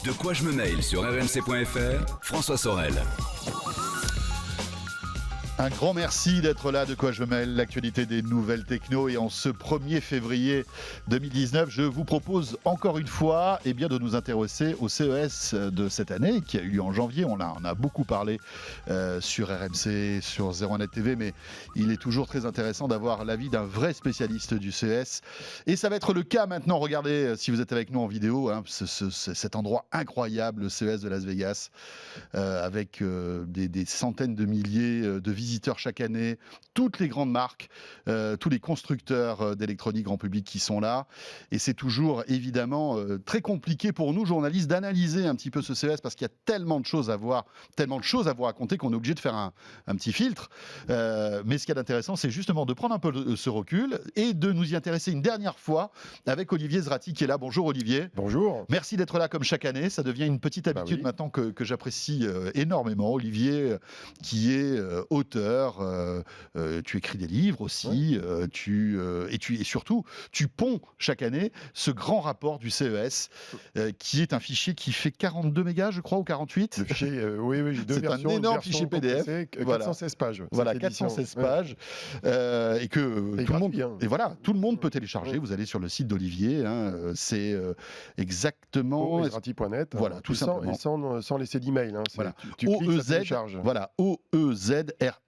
De quoi je me mail sur rmc.fr, François Sorel. Un grand merci d'être là, de quoi je me mêle, l'actualité des nouvelles techno. Et en ce 1er février 2019, je vous propose encore une fois de nous intéresser au CES de cette année, qui a eu lieu en janvier. On a beaucoup parlé sur RMC, sur 01net TV, mais il est toujours très intéressant d'avoir l'avis d'un vrai spécialiste du CES. Et ça va être le cas maintenant. Regardez, si vous êtes avec nous en vidéo, cet endroit incroyable, le CES de Las Vegas, avec des centaines de milliers de visiteurs chaque année, toutes les grandes marques, tous les constructeurs d'électronique grand public qui sont là. Et c'est toujours évidemment très compliqué pour nous, journalistes, d'analyser un petit peu ce CES parce qu'il y a tellement de choses à voir, tellement de choses à vous raconter qu'on est obligé de faire un petit filtre. Mais ce qui est intéressant, c'est justement de prendre un peu ce recul et de nous y intéresser une dernière fois avec Olivier Zrati qui est là. Bonjour Olivier. Bonjour. Merci d'être là comme chaque année. Ça devient une petite habitude maintenant que j'apprécie énormément. Olivier, qui est auteur, tu écris des livres aussi, et surtout, tu ponds chaque année ce grand rapport du CES, qui est un fichier qui fait 42 mégas, je crois, ou 48. Le fichier, oui, j'ai deux versions. C'est un énorme fichier PDF. 416 pages. Voilà, 416 pages. Et que tout le monde, et voilà, tout le monde peut télécharger. Vous allez sur le site d'Olivier, c'est exactement oezrati.net. Voilà, tout simplement. Sans laisser d'email. Voilà. Tu cliques, ça télécharge. Voilà, oezra.net.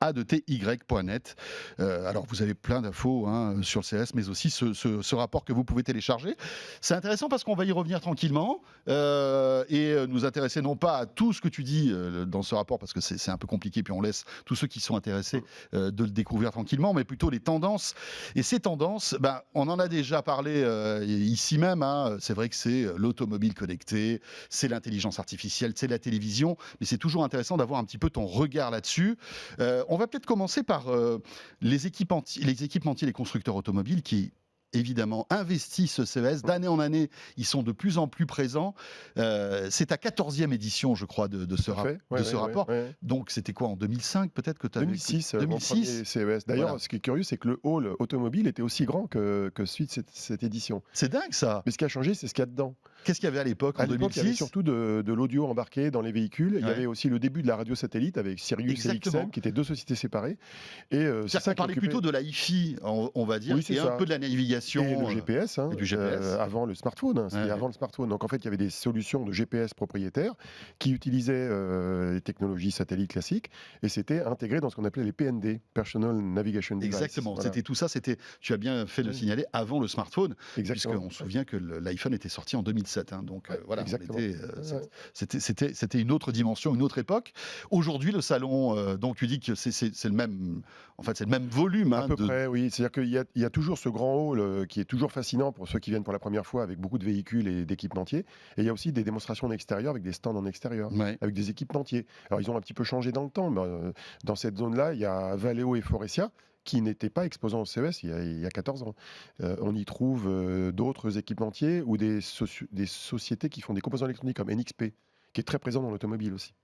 Alors, vous avez plein d'infos sur le CS, mais aussi ce rapport que vous pouvez télécharger. C'est intéressant parce qu'on va y revenir tranquillement et nous intéresser non pas à tout ce que tu dis dans ce rapport, parce que c'est un peu compliqué, puis on laisse tous ceux qui sont intéressés de le découvrir tranquillement, mais plutôt les tendances. Et ces tendances, on en a déjà parlé ici même. C'est vrai que c'est l'automobile connectée, c'est l'intelligence artificielle, c'est la télévision, mais c'est toujours intéressant d'avoir un petit peu ton regard là-dessus. On va peut-être commencer par les équipementiers, les constructeurs automobiles qui évidemment investissent ce CES. D'année en année, ils sont de plus en plus présents. C'est ta 14e édition, je crois, de ce rapport. Ouais. Donc, c'était quoi, en 2005 peut-être que tu avais... 2006, mon premier CES. D'ailleurs, voilà. Ce qui est curieux, c'est que le hall automobile était aussi grand que celui de cette édition. C'est dingue, ça. Mais ce qui a changé, c'est ce qu'il y a dedans. Qu'est-ce qu'il y avait à l'époque, en 2006 il y avait surtout de l'audio embarqué dans les véhicules. Il y avait aussi le début de la radio satellite avec Sirius et XM, qui étaient deux sociétés séparées. Et c'est ça qu'on parlait plutôt de la hi-fi, on va dire, et un peu de la navigation. Et le GPS, et du GPS. avant le smartphone. C'était avant le smartphone. Donc en fait, il y avait des solutions de GPS propriétaires qui utilisaient les technologies satellites classiques, et c'était intégré dans ce qu'on appelait les PND, Personal Navigation Device. Exactement. Voilà. C'était tout ça. Tu as bien fait de le signaler, avant le smartphone, puisqu'on se souvient que l'iPhone était sorti en 2007. Donc voilà, c'était une autre dimension, une autre époque. Aujourd'hui, le salon, donc tu dis que c'est le même, en fait, c'est le même volume. À peu près, oui. C'est-à-dire qu'il y a toujours ce grand hall qui est toujours fascinant pour ceux qui viennent pour la première fois, avec beaucoup de véhicules et d'équipementiers. Et il y a aussi des démonstrations en extérieur avec des stands en extérieur, avec des équipementiers. Alors ils ont un petit peu changé dans le temps, mais dans cette zone-là, il y a Valeo et Faurecia qui n'étaient pas exposants au CES il y a 14 ans. On y trouve d'autres équipementiers ou des sociétés qui font des composants électroniques comme NXP, qui est très présent dans l'automobile aussi.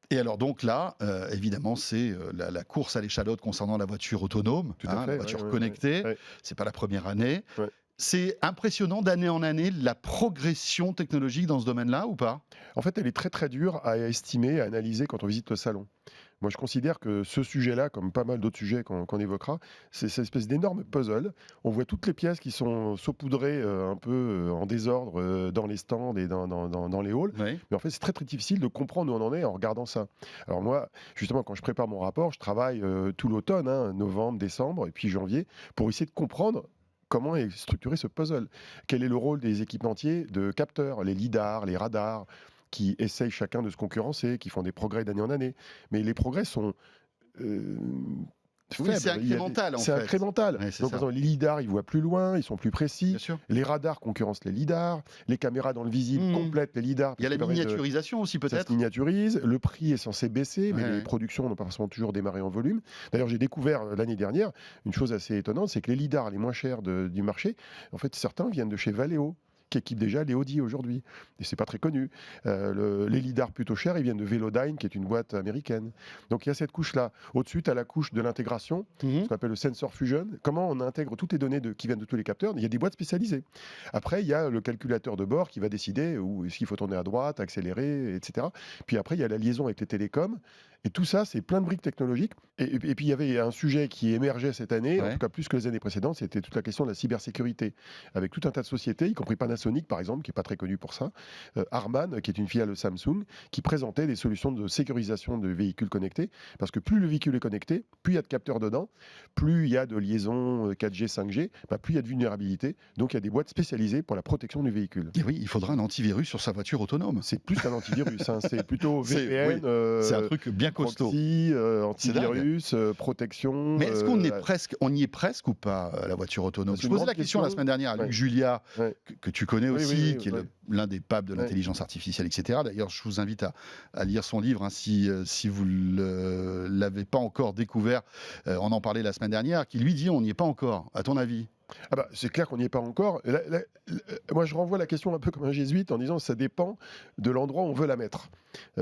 Et alors donc là, évidemment, c'est la course à l'échalote concernant la voiture autonome, la voiture connectée. C'est pas la première année. C'est impressionnant d'année en année la progression technologique dans ce domaine-là ou pas ? En fait, elle est très très dure à estimer, à analyser quand on visite le salon. Moi, je considère que ce sujet-là, comme pas mal d'autres sujets qu'on évoquera, c'est cette espèce d'énorme puzzle. On voit toutes les pièces qui sont saupoudrées un peu en désordre dans les stands et dans les halls. Mais en fait, c'est très très difficile de comprendre où on en est en regardant ça. Alors moi, justement, quand je prépare mon rapport, je travaille tout l'automne, novembre, décembre et puis janvier, pour essayer de comprendre comment est structuré ce puzzle. Quel est le rôle des équipementiers de capteurs, les lidars, les radars, qui essayent chacun de se concurrencer, qui font des progrès d'année en année. Mais les progrès sont faibles. C'est incrémental, en fait. C'est incrémental. Ouais, donc, par exemple, les lidars, ils voient plus loin, ils sont plus précis. Les radars concurrencent les lidars. Les caméras dans le visible complètent les lidars. Il y a la miniaturisation aussi, peut-être. Ça se miniaturise. Le prix est censé baisser, mais les productions n'ont pas forcément toujours démarré en volume. D'ailleurs, j'ai découvert l'année dernière une chose assez étonnante, c'est que les lidars les moins chers du marché, en fait, certains viennent de chez Valeo, qui équipent déjà les Audi aujourd'hui. Et c'est pas très connu. Les lidars plutôt chers, ils viennent de Velodyne, qui est une boîte américaine. Donc il y a cette couche-là. Au-dessus, tu as la couche de l'intégration, ce qu'on appelle le sensor fusion. Comment on intègre toutes les données qui viennent de tous les capteurs. Il y a des boîtes spécialisées. Après, il y a le calculateur de bord qui va décider où est-ce qu'il faut tourner à droite, accélérer, etc. Puis après, il y a la liaison avec les télécoms. Et tout ça, c'est plein de briques technologiques. Et puis, il y avait un sujet qui émergeait cette année, en tout cas plus que les années précédentes, c'était toute la question de la cybersécurité. Avec tout un tas de sociétés, y compris Panasonic, par exemple, qui n'est pas très connu pour ça, Harman, qui est une filiale de Samsung, qui présentait des solutions de sécurisation de véhicules connectés. Parce que plus le véhicule est connecté, plus il y a de capteurs dedans, plus il y a de liaisons 4G, 5G, plus il y a de vulnérabilité. Donc, il y a des boîtes spécialisées pour la protection du véhicule. Et oui, il faudra un antivirus sur sa voiture autonome. C'est plus qu'un antivirus, hein, c'est plutôt VPN. C'est un truc bien costaud. Proxy, antivirus, protection. Mais est-ce qu'on y est presque ou pas, la voiture autonome? Je posais la question la semaine dernière à Luc Julia, que tu connais aussi, qui est l'un des papes de l'intelligence artificielle, etc. D'ailleurs, je vous invite à lire son livre, hein, si vous ne l'avez pas encore découvert. On en parlait la semaine dernière, qui lui dit on n'y est pas encore. À ton avis? C'est clair qu'on n'y est pas encore. Moi, je renvoie la question un peu comme un jésuite en disant que ça dépend de l'endroit où on veut la mettre.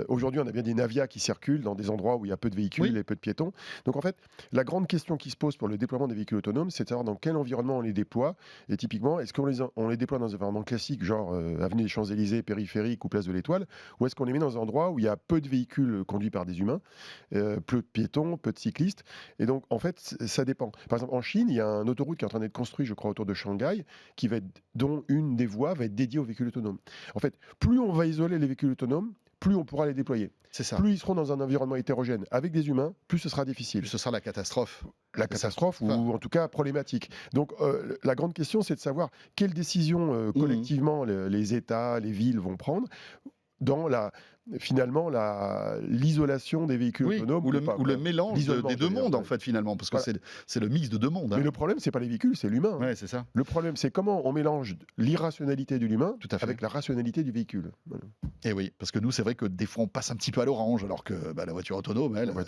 Aujourd'hui, on a bien des Navia qui circulent dans des endroits où il y a peu de véhicules et peu de piétons. Donc, en fait, la grande question qui se pose pour le déploiement des véhicules autonomes, c'est de savoir dans quel environnement on les déploie. Et typiquement, est-ce qu'on les déploie dans un environnement classique, genre avenue des Champs-Élysées, périphérique ou place de l'Étoile, ou est-ce qu'on les met dans un endroit où il y a peu de véhicules conduits par des humains, peu de piétons, peu de cyclistes. Et donc, en fait, ça dépend. Par exemple, en Chine, il y a une autoroute qui est en train d'être construite, je crois, autour de Shanghai, dont une des voies va être dédiée aux véhicules autonomes. En fait, plus on va isoler les véhicules autonomes, plus on pourra les déployer. C'est ça. Plus ils seront dans un environnement hétérogène avec des humains, plus ce sera difficile. Plus ce sera la catastrophe. La catastrophe, ou en tout cas problématique. Donc la grande question, c'est de savoir quelles décisions collectivement les États, les villes vont prendre dans finalement l'isolation des véhicules autonomes ou le mélange des deux mondes en fait finalement, parce que c'est le mix de deux mondes. Mais le problème, c'est pas les véhicules, c'est l'humain. Ouais, c'est ça. Le problème, c'est comment on mélange l'irrationalité de l'humain avec la rationalité du véhicule. Voilà. Et oui, parce que nous, c'est vrai que des fois, on passe un petit peu à l'orange, alors que la voiture autonome, elle va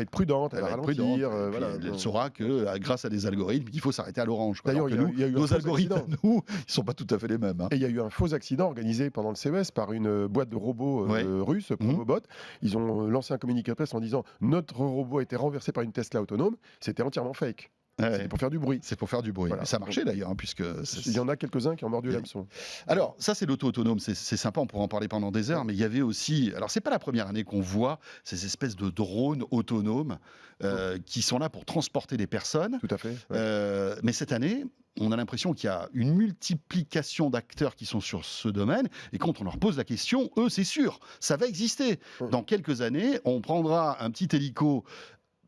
être prudente, elle va ralentir. Elle saura que grâce à des algorithmes, il faut s'arrêter à l'orange. D'ailleurs, nos algorithmes, nous, ils sont pas tout à fait les mêmes. Et il y a eu un faux accident organisé pendant le CES par une boîte de robots russe, Promobot. Ils ont lancé un communiqué de presse en disant notre robot a été renversé par une Tesla autonome. C'était entièrement fake. C'est pour faire du bruit. C'est pour faire du bruit. Voilà. Ça a marché d'ailleurs, hein, puisque... Il y en a quelques-uns qui ont mordu l'hameçon. Alors, ça c'est l'auto-autonome, c'est sympa, on pourra en parler pendant des heures, mais il y avait aussi... Alors, c'est pas la première année qu'on voit ces espèces de drones autonomes qui sont là pour transporter des personnes. Tout à fait. Mais cette année... On a l'impression qu'il y a une multiplication d'acteurs qui sont sur ce domaine. Et quand on leur pose la question, eux, c'est sûr, ça va exister. Dans quelques années, on prendra un petit hélico,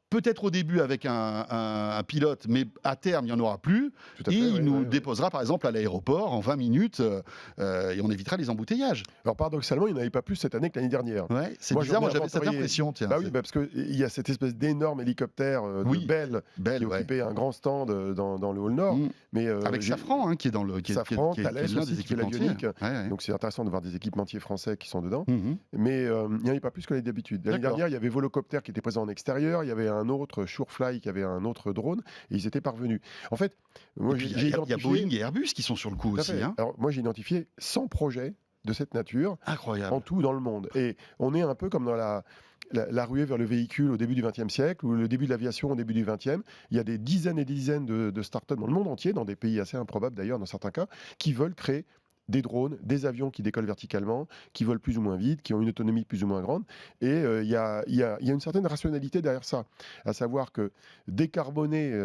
peut-être au début avec un pilote, mais à terme, il n'y en aura plus. Il nous déposera, par exemple, à l'aéroport en 20 minutes et on évitera les embouteillages. Alors, paradoxalement, il n'y en avait pas plus cette année que l'année dernière. Ouais, c'est bizarre, moi j'avais cette impression. Tiens, parce qu'il y a cette espèce d'énorme hélicoptère de Bell qui occupait un grand stand dans le hall nord. Mais, avec Safran, qui est dans le... Safran, Thales aussi, qui fait l'avionique. Donc c'est intéressant de voir des équipementiers français qui sont dedans. Mais il n'y en avait pas plus que l'année d'habitude. L'année dernière, il y avait Volocopter qui était présent en extérieur, il y avait un autre Surefly qui avait un autre drone et ils étaient parvenus. En fait, il y a Boeing et Airbus qui sont sur le coup aussi. Alors moi j'ai identifié 100 projets de cette nature en tout dans le monde. Et on est un peu comme dans la ruée vers le véhicule au début du XXe siècle ou le début de l'aviation au début du XXe. Il y a des dizaines et des dizaines de startups dans le monde entier, dans des pays assez improbables d'ailleurs dans certains cas, qui veulent créer des drones, des avions qui décollent verticalement, qui volent plus ou moins vite, qui ont une autonomie plus ou moins grande. Et il y a une certaine rationalité derrière ça, à savoir que décarboner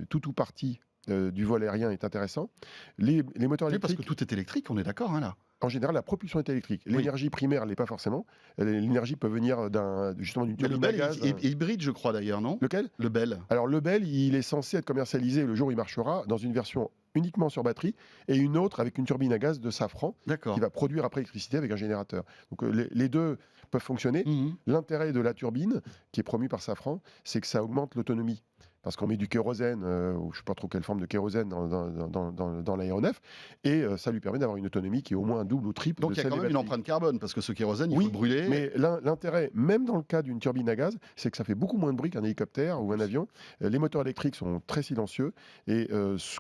tout ou partie du vol aérien est intéressant. Les moteurs électriques... parce que tout est électrique, on est d'accord là. En général, la propulsion est électrique. L'énergie primaire, elle n'est pas forcément. L'énergie peut venir justement d'une turbine à gaz. Le Bell est hybride, je crois d'ailleurs, non? Lequel? Le Bell. Alors le Bell, il est censé être commercialisé le jour où il marchera dans une version uniquement sur batterie et une autre avec une turbine à gaz de Safran qui va produire après l'électricité avec un générateur. Donc les deux peuvent fonctionner. L'intérêt de la turbine, qui est promu par Safran, c'est que ça augmente l'autonomie. parce qu'on met du kérosène, ou je ne sais pas trop quelle forme de kérosène dans l'aéronef, et ça lui permet d'avoir une autonomie qui est au moins double ou triple Donc de il y a celle quand des même une batteries. empreinte carbone, parce que ce kérosène, il faut Oui, le brûler. mais l'intérêt, même dans le cas d'une turbine à gaz, c'est que ça fait beaucoup moins de bruit qu'un hélicoptère ou un avion. Les moteurs électriques sont très silencieux, et ce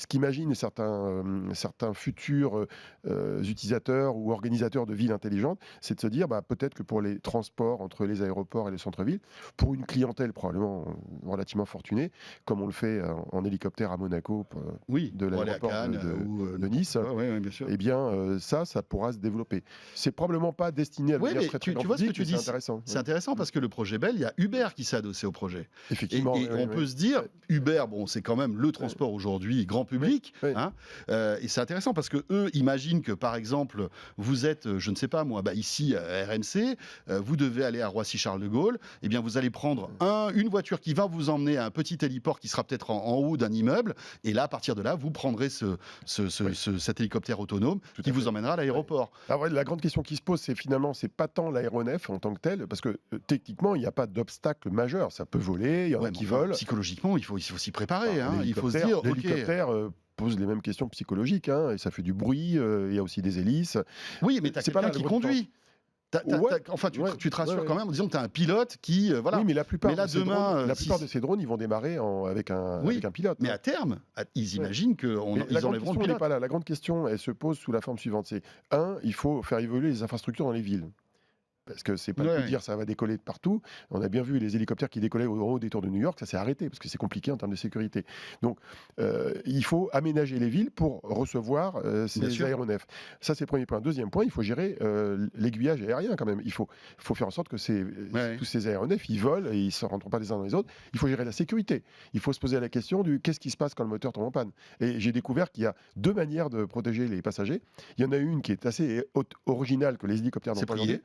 qu'imaginent certains futurs utilisateurs ou organisateurs de villes intelligentes, c'est de se dire peut-être que pour les transports entre les aéroports et les centres-villes, pour une clientèle probablement relativement fortunée, comme on le fait en hélicoptère à Monaco Oui, de pour aller à l'aéroport Cannes de Nice, Oui, bien sûr. eh bien ça pourra se développer. C'est probablement pas destiné à Oui, devenir mais très très grand tu vois ce que public, tu mais dis, c'est intéressant. c'est intéressant parce que le projet Bell, il y a Uber qui s'est adossé au projet. Effectivement. Et on peut se dire, Uber, bon, c'est quand même le transport aujourd'hui grand public. Oui. Hein, et c'est intéressant parce que eux imaginent que, par exemple, vous êtes, je ne sais pas moi, ici à RMC, vous devez aller à Roissy-Charles de Gaulle, eh bien vous allez prendre une voiture qui va vous emmener à un petit héliport qui sera peut-être en haut d'un immeuble. Et là, à partir de là, vous prendrez cet hélicoptère autonome qui vous emmènera à l'aéroport. Alors, la grande question qui se pose, c'est finalement, c'est pas tant l'aéronef en tant que tel, parce que techniquement, il n'y a pas d'obstacle majeur. Ça peut voler, il y en a qui volent. Psychologiquement, il faut s'y préparer. Il faut se dire, l'hélicoptère pose les mêmes questions psychologiques, et ça fait du bruit, il y a aussi des hélices. Oui, mais tu as quelqu'un qui conduit. Tu te rassures quand même en disant que tu as un pilote qui. Voilà. Oui, mais la plupart, de ces drones, ils vont démarrer avec un pilote. Mais à terme, ils imaginent qu'ils enlèveront le pilote. La grande question, elle se pose sous la forme suivante. C'est, il faut faire évoluer les infrastructures dans les villes. Parce que c'est pas le tout de dire ça va décoller de partout. On a bien vu les hélicoptères qui décollaient au haut des tours de New York, ça s'est arrêté parce que c'est compliqué en termes de sécurité. Donc il faut aménager les villes pour recevoir ces aéronefs. Ça, c'est le premier point. Deuxième point, il faut gérer l'aiguillage aérien quand même. Il faut faire en sorte que tous ces aéronefs, ils volent et ils ne se rentrent pas les uns dans les autres. Il faut gérer la sécurité. Il faut se poser la question du qu'est-ce qui se passe quand le moteur tombe en panne. Et j'ai découvert qu'il y a deux manières de protéger les passagers. Il y en a une qui est assez originale que les hélicoptères n'ont pas aujourd'hui.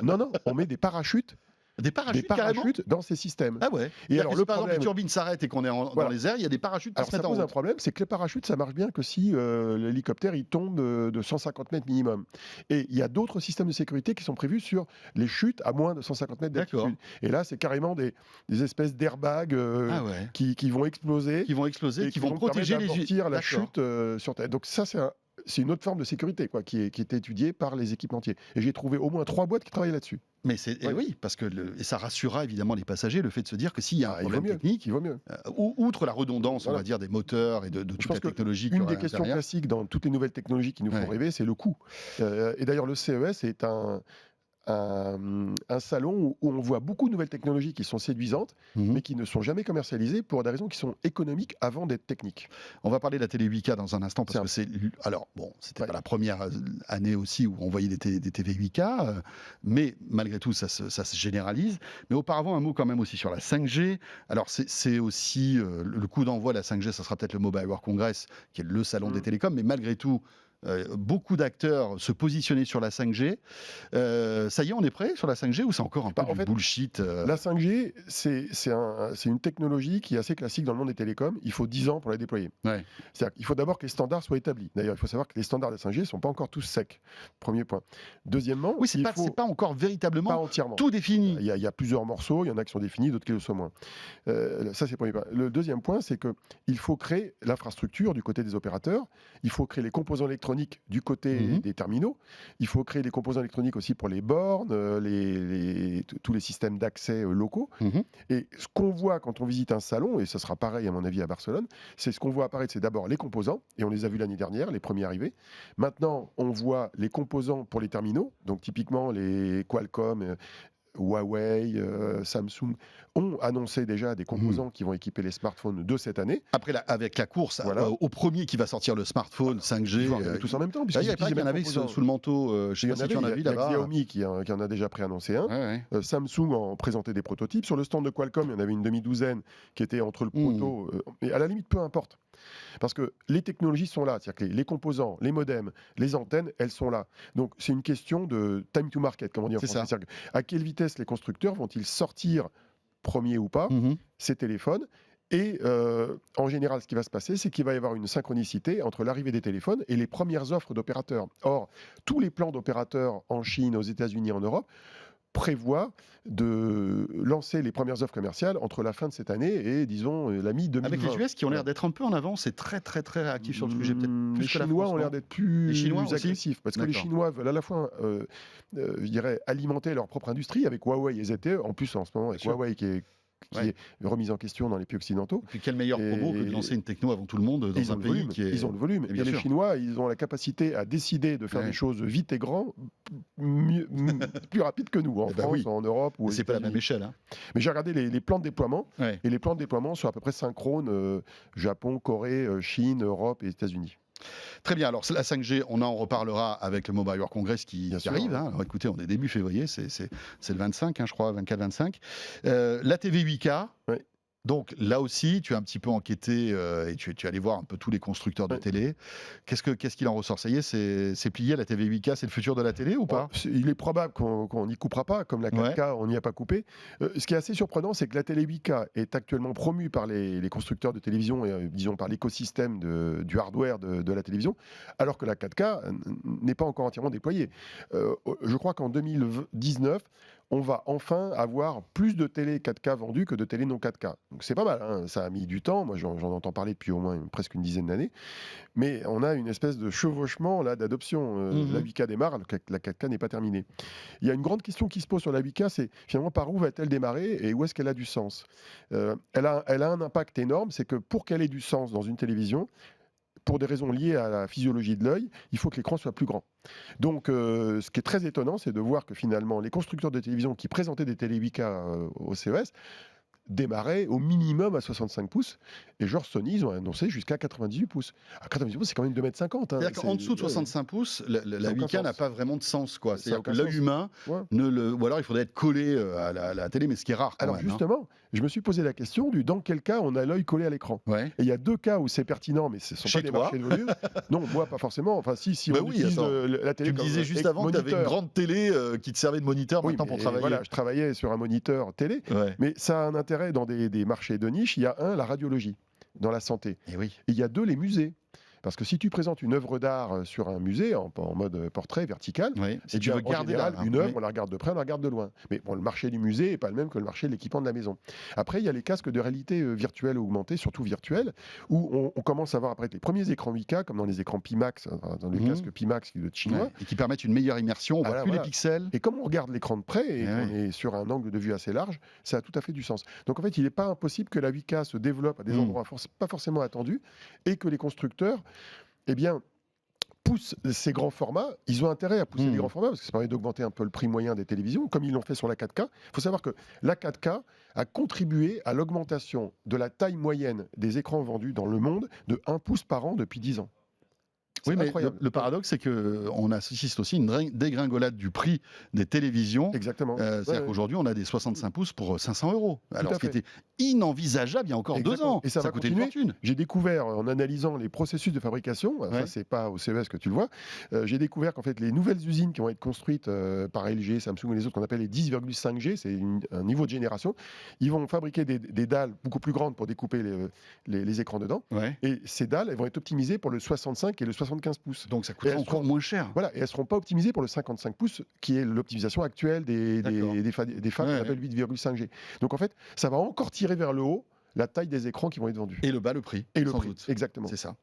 Non, on met des parachutes. Des parachutes dans ces systèmes. Ah ouais. Et alors, par exemple, les turbines s'arrêtent et qu'on est dans les airs, il y a des parachutes qui se mettent en route. Ça pose un problème, c'est que les parachutes, ça marche bien que si l'hélicoptère il tombe de 150 mètres minimum. Et il y a d'autres systèmes de sécurité qui sont prévus sur les chutes à moins de 150 mètres d'altitude. Et là, c'est carrément des espèces d'airbags qui vont exploser. Et qui vont protéger la chute sur Terre. Donc ça, c'est une autre forme de sécurité qui est étudiée par les équipementiers. Et j'ai trouvé au moins 3 boîtes qui travaillent là-dessus. Mais oui, parce que ça rassurera évidemment les passagers, le fait de se dire que s'il y a un problème technique, il vaut mieux. Outre la redondance, on va dire, des moteurs et de toute la technologie. Une des questions classiques dans toutes les nouvelles technologies qui nous font rêver, c'est le coût. Et d'ailleurs, le CES est un salon où on voit beaucoup de nouvelles technologies qui sont séduisantes, mais qui ne sont jamais commercialisées pour des raisons qui sont économiques avant d'être techniques. On va parler de la télé 8K dans un instant, parce que c'était pas la première année aussi où on voyait des TV 8K, mais malgré tout, ça se généralise. Mais auparavant, un mot quand même aussi sur la 5G. Alors, c'est aussi le coup d'envoi de la 5G, ça sera peut-être le Mobile World Congress, qui est le salon des télécoms, mais malgré tout, beaucoup d'acteurs se positionner sur la 5G. Ça y est, on est prêt sur la 5G ou c'est encore un peu du bullshit La 5G, c'est une technologie qui est assez classique dans le monde des télécoms. Il faut 10 ans pour la déployer. C'est-à-dire qu'il faut d'abord que les standards soient établis. D'ailleurs, il faut savoir que les standards de la 5G ne sont pas encore tous secs. Premier point. Deuxièmement, c'est pas encore véritablement tout défini. Il y a plusieurs morceaux, il y en a qui sont définis, d'autres qui le sont moins. Ça, c'est le premier point. Le deuxième point, c'est qu'il faut créer l'infrastructure du côté des opérateurs. Il faut créer les composants électroniques du côté des terminaux. Il faut créer des composants électroniques aussi pour les bornes, tous les systèmes d'accès locaux. Et ce qu'on voit quand on visite un salon, et ce sera pareil à mon avis à Barcelone, c'est ce qu'on voit apparaître, c'est d'abord les composants, et on les a vus l'année dernière, les premiers arrivés. Maintenant, on voit les composants pour les terminaux, donc typiquement les Qualcomm, Huawei, Samsung ont annoncé déjà des composants qui vont équiper les smartphones de cette année. Après, avec la course au premier qui va sortir le smartphone 5G. Tous en même temps. Il y en avait sous le manteau. Je ne sais pas si tu en as vu là-bas. Il y a Xiaomi qui en a déjà préannoncé un. Samsung en présentait des prototypes. Sur le stand de Qualcomm, il y en avait une demi-douzaine qui étaient entre le proto. Et à la limite, peu importe. Parce que les technologies sont là. C'est-à-dire que les composants, les modems, les antennes, elles sont là. Donc, c'est une question de time to market, comme on dit en français. C'est-à-dire à quelle vitesse les constructeurs vont-ils sortir, premier ou pas, ces téléphones. Et en général, ce qui va se passer, c'est qu'il va y avoir une synchronicité entre l'arrivée des téléphones et les premières offres d'opérateurs. Or, tous les plans d'opérateurs en Chine, aux États-Unis, en Europe, prévoit de lancer les premières offres commerciales entre la fin de cette année et, disons, la mi-2020. Avec les US qui ont l'air d'être un peu en avance, c'est très très très réactif sur le sujet. Peut-être plus Les que la Chinois France, ont l'air non d'être plus Les Chinois aussi agressifs, parce que les D'accord. Chinois veulent à la fois, je dirais, alimenter leur propre industrie avec Huawei et ZTE, en plus en ce moment avec Bien sûr. Huawei qui est remise en question dans les pays occidentaux. Et puis quelle meilleure promo que de lancer une techno avant tout le monde dans un pays qui est... Ils ont le volume. Et Et bien les sûr. Chinois, ils ont la capacité à décider de faire Ouais. des choses vite et grand, plus rapide que nous, en Eh ben France, oui. en Europe ou aux C'est pas la même États-Unis. échelle. Hein. Mais j'ai regardé les plans de déploiement, Ouais. et les plans de déploiement sont à peu près synchrones Japon, Corée, Chine, Europe et États-Unis. Très bien, alors la 5G, on en reparlera avec le Mobile World Congress qui Bien sûr. arrive. Hein. Alors écoutez, on est début février, c'est le 25, hein, je crois, 24-25. La TV 8K, Ouais. donc là aussi, tu as un petit peu enquêté et tu es allé voir un peu tous les constructeurs de Ouais. télé. Qu'est-ce qu'il en ressort? Ça y est, c'est plié, la TV 8K, c'est le futur de la télé ou pas? Il est probable qu'on n'y coupera pas, comme la 4K, on n'y a pas coupé. Ce qui est assez surprenant, c'est que la télé 8K est actuellement promue par les constructeurs de télévision et disons par l'écosystème du hardware de la télévision, alors que la 4K n'est pas encore entièrement déployée. Je crois qu'en 2019, on va enfin avoir plus de télé 4K vendues que de télé non 4K. Donc c'est pas mal, hein. Ça a mis du temps, moi j'en entends parler depuis au moins presque une dizaine d'années, mais on a une espèce de chevauchement là d'adoption. La 8K démarre, la 4K n'est pas terminée. Il y a une grande question qui se pose sur la 8K, c'est finalement par où va-t-elle démarrer et où est-ce qu'elle a du sens? Elle a un impact énorme, c'est que pour qu'elle ait du sens dans une télévision, pour des raisons liées à la physiologie de l'œil, il faut que l'écran soit plus grand. Donc, ce qui est très étonnant, c'est de voir que finalement, les constructeurs de télévision qui présentaient des télé 8K au CES démarraient au minimum à 65 pouces. Et genre Sony, ils ont annoncé jusqu'à 98 pouces. À 98 pouces, c'est quand même 2,50 m. Hein. C'est-à-dire qu'en dessous de 65 pouces, la aucun 8K sens. n'a pas vraiment de sens. Quoi. Ça C'est-à-dire n'a que aucun l'œil sens. humain, Ouais. ou alors il faudrait être collé à la télé, mais ce qui est rare quand Alors même. justement, je me suis posé la question dans quel cas on a l'œil collé à l'écran. Hein. Ouais. Et il y a deux cas où c'est pertinent, mais ce ne sont Chez pas des toi. marchés de volume. Non, moi pas forcément. Enfin si Bah on oui, utilise attends. la télé Tu me comme disais juste avant que tu avais une moniteur. grande télé qui te servait de moniteur Oui, maintenant pour mais travailler. voilà, je travaillais sur un moniteur télé, Ouais. mais ça a un intérêt dans des marchés de niche. Il y a un, la radiologie, dans la santé. Et oui. Et il y a deux, les musées. Parce que si tu présentes une œuvre d'art sur un musée, en mode portrait vertical, Oui. Si et tu veux en garder général, une œuvre, oui. on la regarde de près, on la regarde de loin. Mais bon, le marché du musée n'est pas le même que le marché de l'équipement de la maison. Après, il y a les casques de réalité virtuelle ou augmentée, surtout virtuelle, où on commence à voir apparaître les premiers écrans 8K, comme dans les écrans Pimax, dans le casque Pimax de chinois. Ouais. Et qui permettent une meilleure immersion, on voit plus les pixels. Et comme on regarde l'écran de près et qu'on ouais. est sur un angle de vue assez large, ça a tout à fait du sens. Donc en fait, il n'est pas impossible que la 8K se développe à des endroits pas forcément attendus et que les constructeurs, eh bien, poussent ces grands formats. Ils ont intérêt à pousser les grands formats parce que ça permet d'augmenter un peu le prix moyen des télévisions, comme ils l'ont fait sur la 4K. Il faut savoir que la 4K a contribué à l'augmentation de la taille moyenne des écrans vendus dans le monde de 1 pouce par an depuis 10 ans. Oui, mais incroyable. le paradoxe, c'est qu'on assiste aussi à une dégringolade du prix des télévisions. Exactement. C'est-à-dire qu'aujourd'hui, on a des 65 pouces pour 500 €. Alors, à ce qui fait. était inenvisageable il y a encore 2 Exactement. ans. Et ça va coûtait une continuer. fortune. J'ai découvert, en analysant les processus de fabrication, ça c'est pas au CES que tu le vois, j'ai découvert qu'en fait les nouvelles usines qui vont être construites par LG, Samsung et les autres qu'on appelle les 10,5G, c'est un niveau de génération, ils vont fabriquer des dalles beaucoup plus grandes pour découper les écrans dedans. Ouais. Et ces dalles, elles vont être optimisées pour le 65 et le 75 pouces. Donc, ça coûtera encore moins cher. Voilà, et elles ne seront pas optimisées pour le 55 pouces, qui est l'optimisation actuelle des FAB qu'on appelle 8,5G. Donc en fait, ça va encore tirer vers le haut la taille des écrans qui vont être vendus. Et le bas, le prix. Et le sans prix, doute. exactement. C'est ça.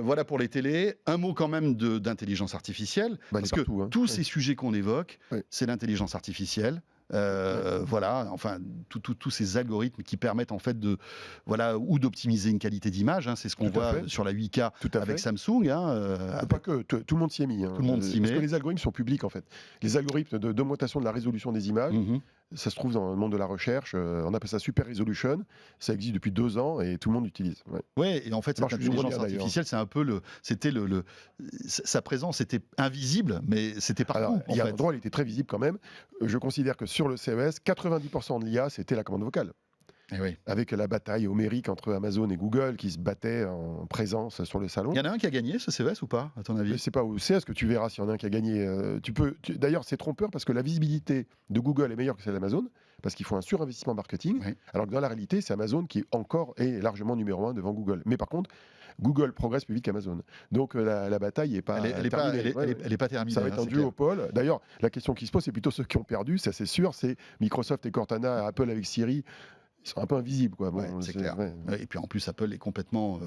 Voilà pour les télés. Un mot quand même d'intelligence artificielle. Parce que partout, hein. tous ces sujets qu'on évoque, Oui. c'est l'intelligence artificielle. Voilà, enfin, tous ces algorithmes qui permettent en fait ou d'optimiser une qualité d'image. Hein, c'est ce qu'on Tout à voit fait. sur la 8K Tout à avec fait. Samsung. Hein, Pas que, tout le monde s'y est mis. Hein. Tout le monde s'y Parce met. que les algorithmes sont publics en fait. Les algorithmes d'augmentation de la résolution des images, ça se trouve dans le monde de la recherche. On appelle ça Super Resolution. Ça existe depuis 2 ans et tout le monde l'utilise. Ouais. Ouais, et en fait, Ça cette marche toujours intelligence bien, d'ailleurs. artificielle, c'est un peu sa présence était invisible, mais c'était partout. Alors, il y a en un fait. endroit où il était très visible quand même. Je considère que sur le CES, 90% de l'IA, c'était la commande vocale. Eh oui. Avec la bataille homérique entre Amazon et Google qui se battaient en présence sur le salon. Il y en a un qui a gagné ce CES ou pas, à ton avis? Je ne sais pas où c'est, est-ce que tu verras s'il y en a un qui a gagné. D'ailleurs, c'est trompeur parce que la visibilité de Google est meilleure que celle d'Amazon, parce qu'ils font un surinvestissement marketing, Oui. alors que dans la réalité, c'est Amazon qui est largement numéro 1 devant Google. Mais par contre, Google progresse plus vite qu'Amazon. Donc la bataille n'est pas terminée. Elle est pas terminée. Ça va être un duopole. D'ailleurs, la question qui se pose, c'est plutôt ceux qui ont perdu, ça c'est sûr, c'est Microsoft et Cortana, Apple avec Siri. Ils sont un peu invisibles, quoi. Bon, c'est clair. Et puis en plus, Apple est complètement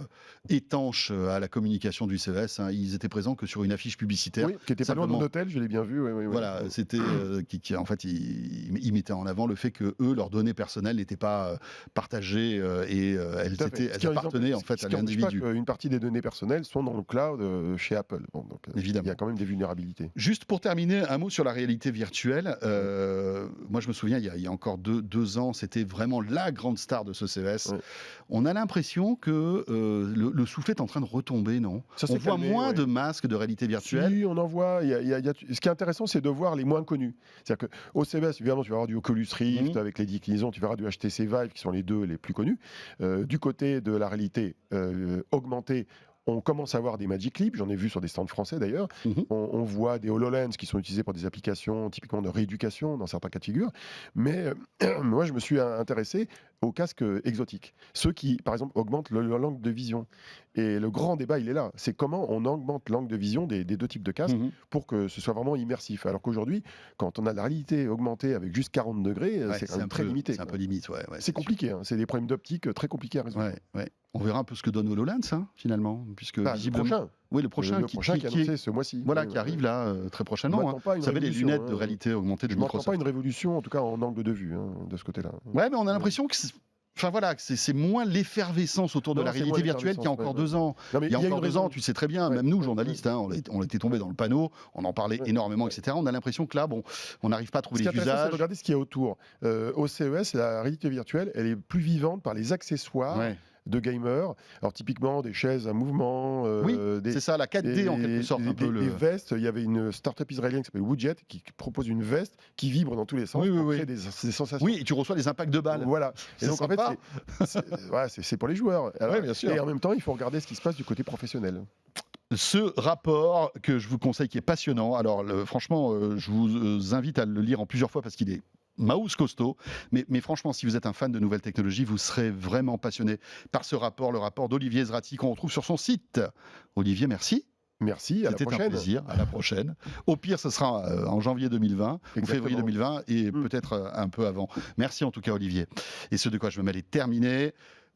étanche à la communication du CES. Hein. Ils étaient présents que sur une affiche publicitaire. Oui, qui était pas loin de mon hôtel, je l'ai bien vu. Voilà, c'était en fait, ils mettaient en avant le fait que eux, leurs données personnelles n'étaient pas partagées et elles appartenaient en fait à l'individu. Une partie des données personnelles sont dans le cloud chez Apple. Bon, donc, évidemment, il y a quand même des vulnérabilités. Juste pour terminer, un mot sur la réalité virtuelle. Moi, je me souviens, il y a encore deux ans, c'était vraiment la grande star de ce CES. On a l'impression que le soufflet est en train de retomber, non? On voit moins de masques de réalité virtuelle. Si, on en voit. Ce qui est intéressant, c'est de voir les moins connus. C'est-à-dire qu'au CES, évidemment, tu vas avoir du Oculus Rift avec les déclinaisons, tu verras du HTC Vive, qui sont les deux les plus connus. Du côté de la réalité augmentée, on commence à voir des Magic Leap, j'en ai vu sur des stands français d'ailleurs. On voit des HoloLens qui sont utilisés pour des applications typiquement de rééducation dans certains cas de figure. Mais moi, je me suis intéressé aux casques exotiques. Ceux qui, par exemple, augmentent l'angle de vision. Et le grand débat, il est là. C'est comment on augmente l'angle de vision des deux types de casques pour que ce soit vraiment immersif. Alors qu'aujourd'hui, quand on a la réalité augmentée avec juste 40 degrés, c'est quand même très limité. C'est un peu limite, c'est compliqué. Hein. C'est des problèmes d'optique très compliqués à résoudre. On verra un peu ce que donne HoloLens, finalement. Puisque visiblement... Le prochain. Oui, le prochain qui est annoncé ce mois-ci. Voilà, qui arrive là très prochainement. Vous savez, les lunettes de réalité augmentée de Microsoft. Je ne m'attends pas une révolution, en tout cas en angle de vue, de ce côté-là. Ouais, mais on a l'impression que c'est moins l'effervescence autour de la réalité virtuelle qu'il y a encore 2 ans. Il y a encore 2 ans, tu sais très bien, même nous, journalistes, on était tombés dans le panneau, on en parlait énormément, etc. On a l'impression que là, on n'arrive pas à trouver les usages. C'est de regarder ce qu'il y a autour. Au CES, la réalité virtuelle, elle est plus vivante par les accessoires. De gamers, alors typiquement des chaises à mouvement, c'est ça, la 4D en quelque sorte. Des vestes, il y avait une start-up israélienne qui s'appelle Woodjet qui propose une veste qui vibre dans tous les sens pour créer des sensations. Oui, et tu reçois des impacts de balles. Voilà. Et donc sympa. En fait, c'est pour les joueurs. Alors, bien sûr. Et en même temps, il faut regarder ce qui se passe du côté professionnel. Ce rapport que je vous conseille, qui est passionnant, alors franchement, je vous invite à le lire en plusieurs fois parce qu'il est Maous costaud, mais franchement, si vous êtes un fan de nouvelles technologies, vous serez vraiment passionné par ce rapport, le rapport d'Olivier Zrati qu'on retrouve sur son site. Olivier, merci. Merci, à la prochaine. C'était un plaisir, à la prochaine. Au pire, ce sera en janvier 2020, ou février 2020, et peut-être un peu avant. Merci en tout cas, Olivier. Et ce de quoi je me mêle est terminé.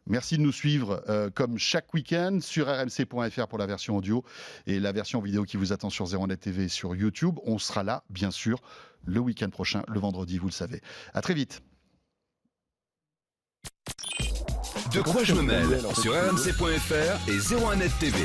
Merci de nous suivre comme chaque week-end sur rmc.fr pour la version audio et la version vidéo qui vous attend sur 01net TV et sur YouTube. On sera là, bien sûr, le week-end prochain, le vendredi, vous le savez. À très vite. De quoi je me mêle sur rmc.fr et 01net TV.